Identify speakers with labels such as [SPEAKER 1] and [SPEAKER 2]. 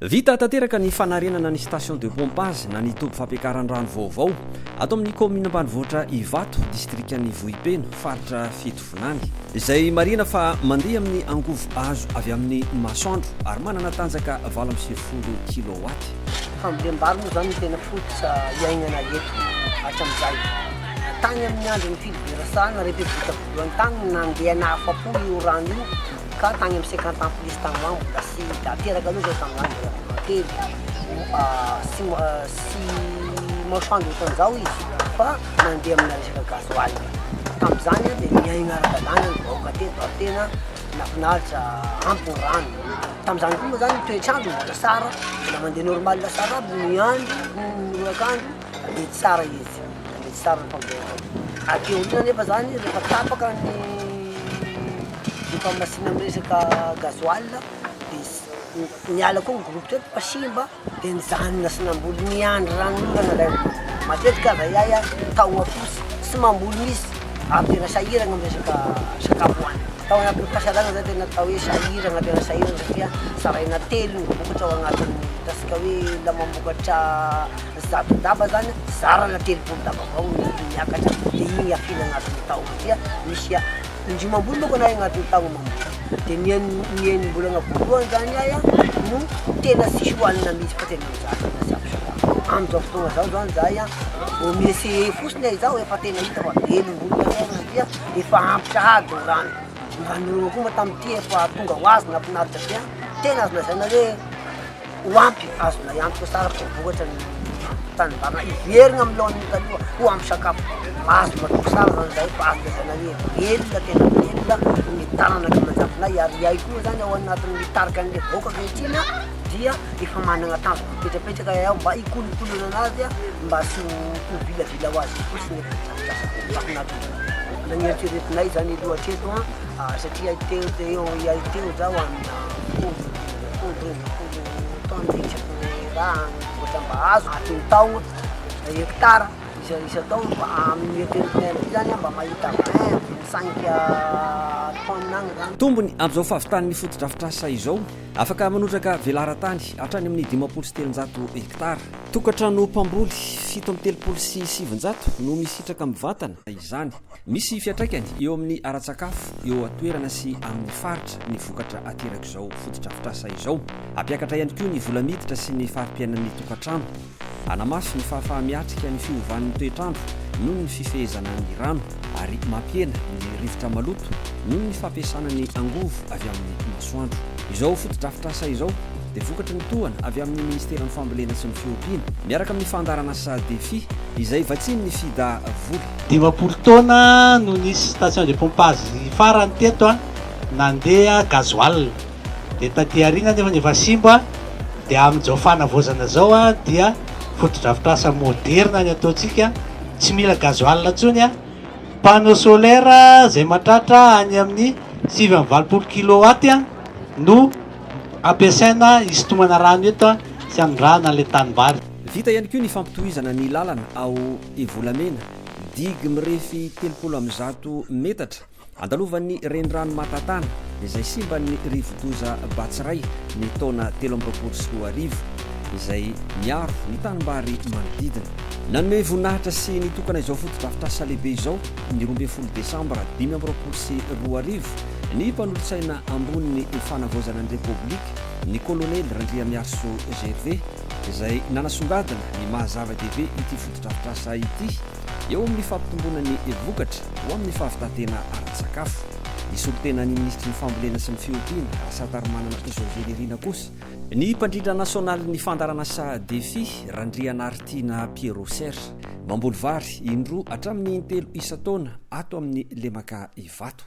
[SPEAKER 1] Vita tanteraka ny fanarenana ny station de pompage na ny toby fampiakaran-drano vaovao ato amin'ny commune ambanivohitra Ivato district-ny Vohipeno faritra Fitovinany izay marina fa mandeha amin'ny angovo azo avy amin'ny masoandro ary manana tanjaka 70 kilowatt.
[SPEAKER 2] Fambolem-bary moa zany tena fototra iaignana eto hatramin'izay. Tany amin'ny andron'ny filovirasana rehefa vita voalohany tany nandeha nahafapo io rano io ka tany amin'ny 50 ans plus tamin'andro mbola sy tanteraka aloha zao tamin'andro telo sy masoandro ohatran'izao izy fa mandeha amina resaka gasoil. Tamin'izany dia miaigna ara-dalàna ny vahoaka teto ary tena nafinaritra ampy ny rano. Tamin'izany koa moa zany toetr'andro mbola tsara, mbola mandeha normal tsara aby ny andro, ny orak'andro, mety tsara izy, mety tsara ny fambolena. Akeolina nefa zany rehefa tapaka ny famasina amin'ny resaka gasoil dia miala koa ny groupe teto fa simba dia nijanona sy namboly miandry ranon'olona nalaina. Matetika zay taogna fosy sy mamboly misy ary tena sahiragna amin'ny resaka sakafo hoanina. Tao anatin'ny fahasalana zay tena atao hoe sahiragna tena sahiragna satria saraina telo ny vokatra ao agnatin'ny tasika hoe la mamokatra 100 daba zany zarana 30 daba avao miakatra dia igny afina agnatin'ny tao satria misy indrimam-boly moa koa agnatin'ny tao mamboly. Dia niainimbolagna voalohany zany no tena sisy hoanina mihitsy fa tena mizatra na sy sakafo. Amin'izao fotoagna zao zany zay omese fosiny izao efa tena hita fa velom-bolona satria efa ampy sahady ny rano. Ny ranon'olona koa moa tamin'ity efa tonga ho azy nafinaritra satria tena azo lazaina hoe ho ampy azona iampy koa tsara fa vokatra ny tanimbana iverigna amin'ny laon'ny taloha ho ampy sakafo. Azo matoko tsara zany zay fa azo lazaina hoe velona tena velona ny taranaka manjavonay ary iay koa zany ao anatin'ny mitarika an'ilay vahoaka ankehitriny dia efa manana tanjona mipetrapetraka ao mba ikolokolona anazy mba sy ho vilavila ho azy fosiny mahafinaritra. Nagneritreritinay zany lohatreto satria teo zao amina tondritsaka raha ohatran'mba azo atiny taogna hektara isa taogna fa amin'ny eritreritinay zany mba mahita 5 tonne agny zany.
[SPEAKER 1] Tombony amin'izao fahavitan'ny fotodrafitrasa izao afaka manotraka velaran-tany hatrany amin'ny 530 hektara. Tokantrano mpamboly 737 no misitraka mivantana izany. Misy fiatraikany eo amin'ny ara-tsakafo, eo atoerana sy amin'ny faritra ny vokatra ateraka izao fotodrafitrasa izao. Ampiakatra ihany koa ny vola miditra sy ny fahampiainan'ny tokantrano. Anamafy ny fahafahamiatrika ny fiovan'ny toetrandro noho ny fifehezana ny rano ary mampiena ny rivotra maloto noho ny fampiasana ny angovo avy amin'ny masoandro. Izao fotodrafitrasa izao dia vokatra ny tohana avy amin'ny ministeran'ny fambolena sy ny fiompiana miaraka amin'ny fandarana sa défi izay vatsiny ny fida vola.
[SPEAKER 3] 50 taona no nisy station de pompage farany teto nandeha gasoil dia taty aoriana nefa efa simba dia amin'izao fanavozana zao dia fotodrafitrasa moderna ny ataontsika tsy mila gasoil intsony panneau solaire zay matratra any amin'ny 720 kilowatt no ampiasaina hisintomana rano eto sy anondrana le tanimbary.
[SPEAKER 1] Vita ihany koa ny fampitohizana ny lalana ao Evolamena digy mirefy 30 metatra andalovan'ny renirano Matatana izay simban'ny rivodoza Batsiray ny taona 13 izay miaro ny tanimbary manodidina. Nanome voninahitra sy nitokana izao fotodrafitrasa lehibe izao ny 12 Desambra 2022 ny mpanolotsaina ambony ny fanavozana ny Repoblika ny kolonely Randriamiarso Gervais izay nanasongadina ny mahazava-dehibe ity fotodrafitrasa ity eo amin'ny fampitomboana ny vokatra ho amin'ny fahavitatena ara-tsakafo. Nisolotena ny ministry ny fambolena sy ny fiompiana Rasatarimanana Zozelerina kosa ny mpandrindra nasionaly ny fandarana sa défi Randrianartina Pierrot Serge mamboly vary indroa hatramin'ny 3 isa-taona ato amin'ny Lemaka Ivato.